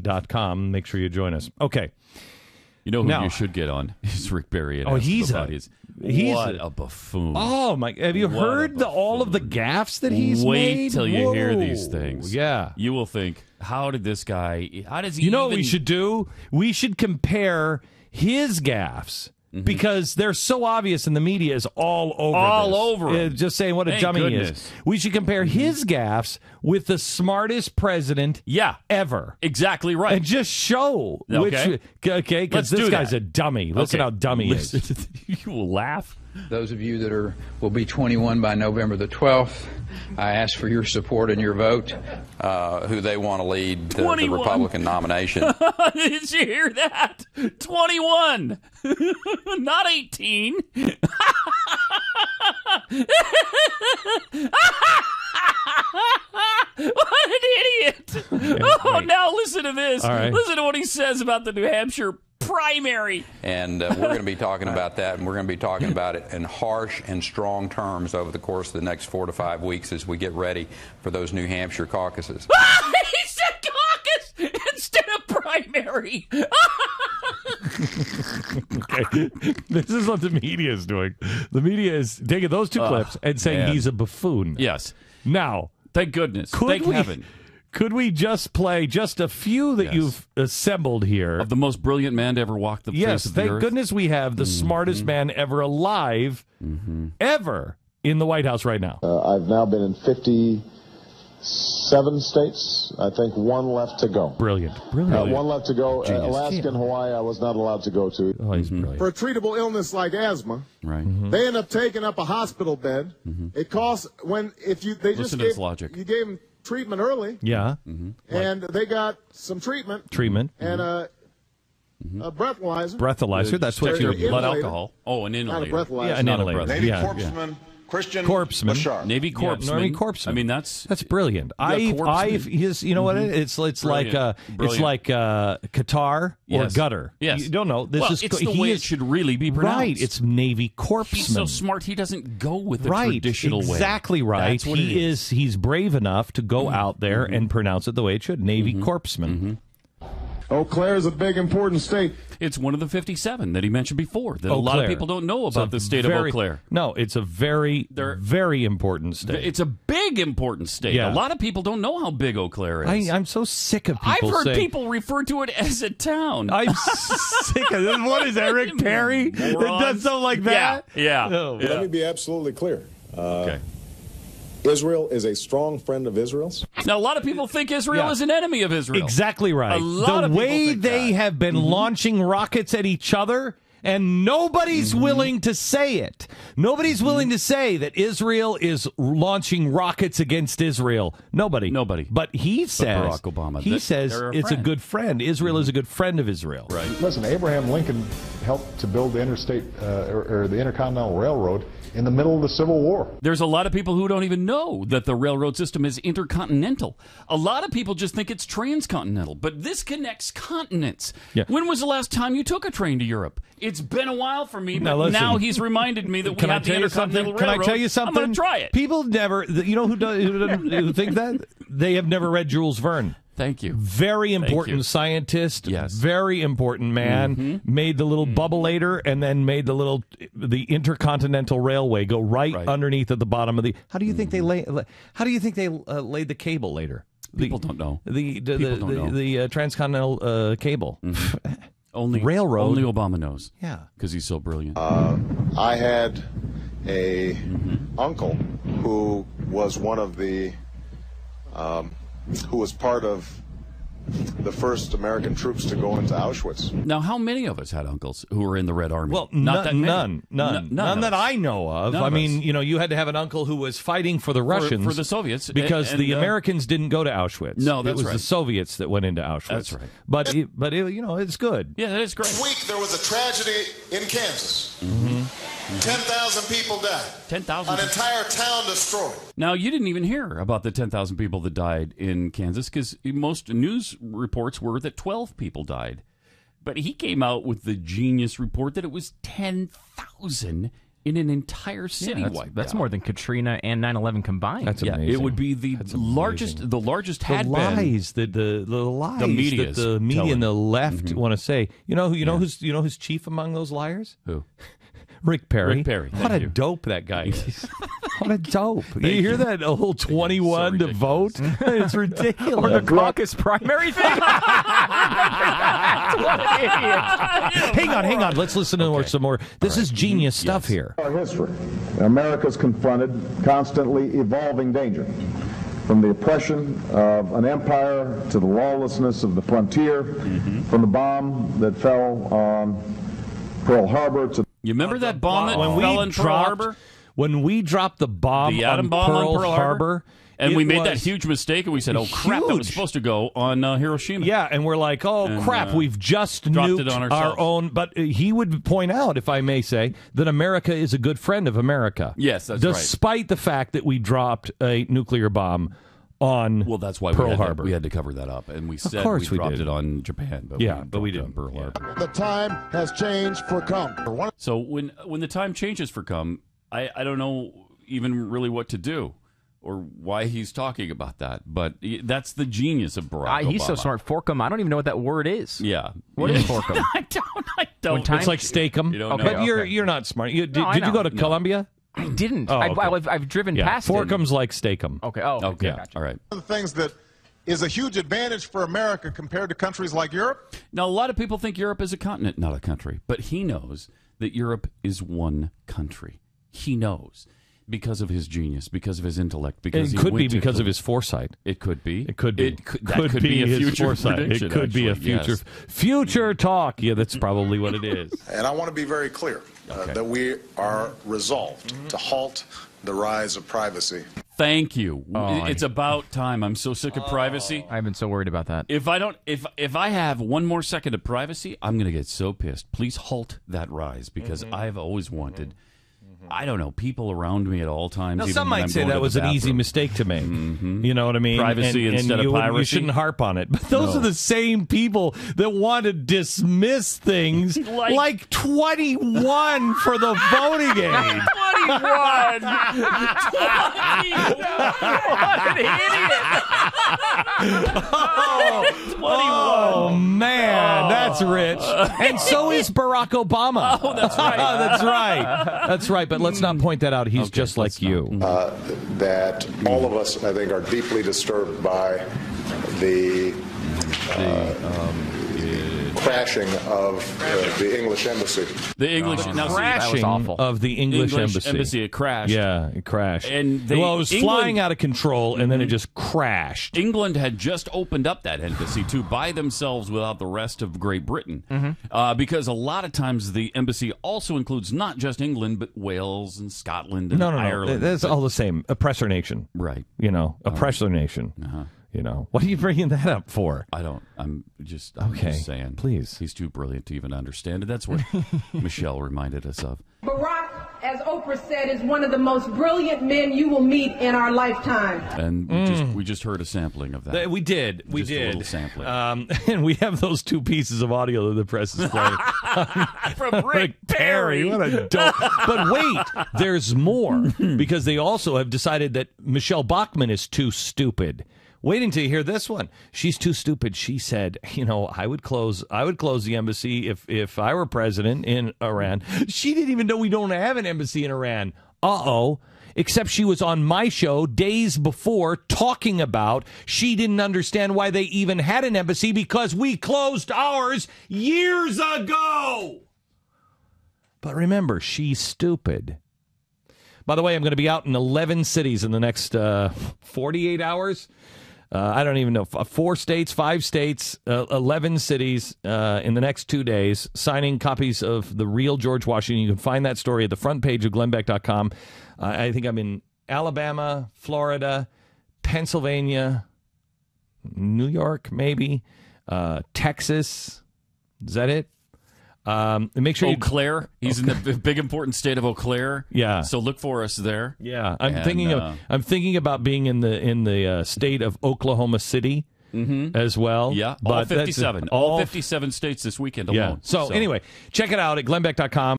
.com. Make sure you join us. Okay. You know who you should get on? Is Rick Barry. He's a buffoon. Oh, my. Have you heard all of the gaffes that he's made? Wait till you hear these things. Yeah. You will think, how does he You know what we should do? We should compare his gaffes. Because they're so obvious and the media is all over him. Just saying what a dummy he is. We should compare his gaffes with the smartest president ever. Exactly right. And just show which... Okay, because this guy's a dummy. Listen how dumb he is. You will laugh. Those of you that will be 21 by November the 12th, I ask for your support and your vote. Who they want to lead the Republican nomination. Did you hear that? 21, not 18. What an idiot! Now listen to this. Right. Listen to what he says about the New Hampshire primary. And we're going to be talking about that, and we're going to be talking about it in harsh and strong terms over the course of the next 4 to 5 weeks as we get ready for those New Hampshire caucuses. He said caucus instead of primary. Okay. This is what the media is doing. The media is taking those two clips and saying he's a buffoon. Yes. Now, thank goodness. Thank heaven. Could we just play just a few that you've assembled here? Of the most brilliant man to ever walk the face of the earth? Yes, thank goodness we have the smartest man ever alive, ever, in the White House right now. I've now been in 57 states. I think one left to go. Brilliant. One left to go. Alaska and Hawaii I was not allowed to go to. Oh, he's brilliant. For a treatable illness like asthma, right? They end up taking up a hospital bed. It costs Listen to his logic. You gave them treatment early. Yeah. And they got some treatment. And a breathalyzer. Breathalyzer, that's what you blood alcohol. Oh, an inhaler. Not a breathalyzer. Yeah, an inhaler. Navy Corpsman Christian Bashar. Navy Corpsman. Navy Corpsman. I mean, that's brilliant. You know what? It's like Qatar or gutter. Yes. You don't know. It's the way it should really be pronounced. Right. It's Navy Corpsman. He's so smart. He doesn't go with the traditional way. Exactly right. That's what He's brave enough to go out there and pronounce it the way it should. Navy Corpsman. Eau Claire is a big, important state. It's one of the 57 that he mentioned before that a lot of people don't know about the state of Eau Claire. No, it's a very important state. It's a big, important state. Yeah. A lot of people don't know how big Eau Claire is. I'm so sick of people I've heard people refer to it as a town. I'm sick of this. What is that, Rick Perry? It does something like that? Yeah. Let me be absolutely clear. Okay. Israel is a strong friend of Israel's. Now, a lot of people think Israel is an enemy of Israel. Exactly right. The way they have been launching rockets at each other, and nobody's willing to say it. Nobody's willing to say that Israel is launching rockets against Israel. Nobody. But he says, Barack Obama. It's a good friend. Israel is a good friend of Israel. Right. Listen, Abraham Lincoln helped to build the interstate or the Intercontinental Railroad in the middle of the Civil War. There's a lot of people who don't even know that the railroad system is intercontinental. A lot of people just think it's transcontinental, but this connects continents. Yeah. When was the last time you took a train to Europe? It's been a while for me, but listen, now he's reminded me that we have the Intercontinental Railroad. Can I tell you something? I'm going to try it. People never, you know who think that? They have never read Jules Verne. Thank you. Very important scientist. Yes. Very important man. Made the little bubbleator and then made the Intercontinental Railway go right underneath at the bottom of the. How do you think they laid the cable later? People don't know. The transcontinental cable. Only railroad. Only Obama knows. Yeah, because he's so brilliant. I had a uncle who was one of the who was part of the first American troops to go into Auschwitz. Now, how many of us had uncles who were in the Red Army? Well, not that many. None that I know of. I mean, you had to have an uncle who was fighting for the Russians. For the Soviets. Because the Americans didn't go to Auschwitz. No, that's right. It was the Soviets that went into Auschwitz. That's right. But it's good. Yeah, that is great. This week, there was a tragedy in Kansas. 10,000 people died. 10,000? An entire town destroyed. Now, you didn't even hear about the 10,000 people that died in Kansas because most news reports were that 12 people died. But he came out with the genius report that it was 10,000 in an entire city wiped That's out. more than Katrina and 9/11 combined. That's amazing. It would be the largest had the been. lies that the lies The media that the media and the left want to say. You know who's chief among those liars? Who? Rick Perry. Rick Perry. What a dope that guy is. What a dope. You hear that whole 21 to vote? It's ridiculous. Or the caucus primary thing? What an idiot. Hang on. Let's listen to some more. This is genius stuff here. Our history, America's confronted constantly evolving danger. From the oppression of an empire to the lawlessness of the frontier, from the bomb that fell on Pearl Harbor to... You remember that bomb that fell in Pearl Harbor? When we dropped the bomb, the atom bomb on Pearl Harbor? And we made that huge mistake, and we said, oh, crap, that was supposed to go on Hiroshima. Yeah, and we're like, crap, we've just nuked it on our own. But he would point out, if I may say, that America is a good friend of America. Yes, that's Despite the fact that we dropped a nuclear bomb on that's why Pearl Harbor. We had to cover that up. And we said we dropped did. it on Japan. But we didn't. Pearl Harbor. The time has changed for come. So when the time changes for come, I don't know even really what to do or why he's talking about that. But that's the genius of Barack Obama. He's so smart. Forkum. I don't even know what that word is. Yeah. What is Forkum? I don't. It's like Steakum. But you're not smart. Did you go to Columbia? I didn't. Oh, okay. I've driven past it. Forkum's like Steakum. Okay. Okay. Gotcha. All right. One of the things that is a huge advantage for America compared to countries like Europe. Now, a lot of people think Europe is a continent, not a country. But he knows that Europe is one country. He knows. Because of his genius, because of his intellect, because it could be because of his foresight. It could be. It could be. That could be a future foresight. prediction. It could be a future talk. Yeah, that's probably what it is. And I want to be very clear that we are resolved to halt the rise of privacy. Thank you. It's about time. I'm so sick of privacy. I've been so worried about that. If I have one more second of privacy, I'm going to get so pissed. Please halt that rise because I've always wanted. I don't know, people around me at all times. Now, some might say that was an easy mistake to make. You know what I mean? Privacy instead of piracy. You shouldn't harp on it. But those are the same people that want to dismiss things like 21 for the voting age. 21! What an idiot! 21. Oh, man, that's rich. And so is Barack Obama. Oh, that's right. That's right. That's right. But let's not point that out. He's just like you. That all of us, I think, are deeply disturbed by the crashing of the English embassy. The English crashing of the English embassy. It crashed. Yeah, it crashed. And it was flying out of control, and then it just crashed. England had just opened up that embassy to by themselves without the rest of Great Britain, because a lot of times the embassy also includes not just England but Wales and Scotland and Ireland. That's all the same. Oppressor nation, right? Oppressor nation. What are you bringing that up for? I'm just saying. Please. He's too brilliant to even understand it. That's what Michelle reminded us of. Barack, as Oprah said, is one of the most brilliant men you will meet in our lifetime. And we just heard a sampling of that. We did. A little sampling. And we have those two pieces of audio that the press is playing. From Rick Perry. What a dope. But wait, there's more. Because they also have decided that Michelle Bachmann is too stupid. Waiting till you hear this one. She's too stupid. She said, I would close the embassy if I were president in Iran. She didn't even know we don't have an embassy in Iran. Except she was on my show days before talking about she didn't understand why they even had an embassy because we closed ours years ago. But remember, she's stupid. By the way, I'm going to be out in 11 cities in the next 48 hours. I don't even know, 4 states, 5 states, 11 cities in the next 2 days, signing copies of The Real George Washington. You can find that story at the front page of GlennBeck.com. I think I'm in Alabama, Florida, Pennsylvania, New York, maybe, Texas. Is that it? Make sure Eau Claire. He's in the big important state of Eau Claire. Yeah. So look for us there. Yeah. I'm thinking about being in the state of Oklahoma City as well. Yeah. All 57. All 57 states this weekend alone. Yeah. So anyway, check it out at GlennBeck.com.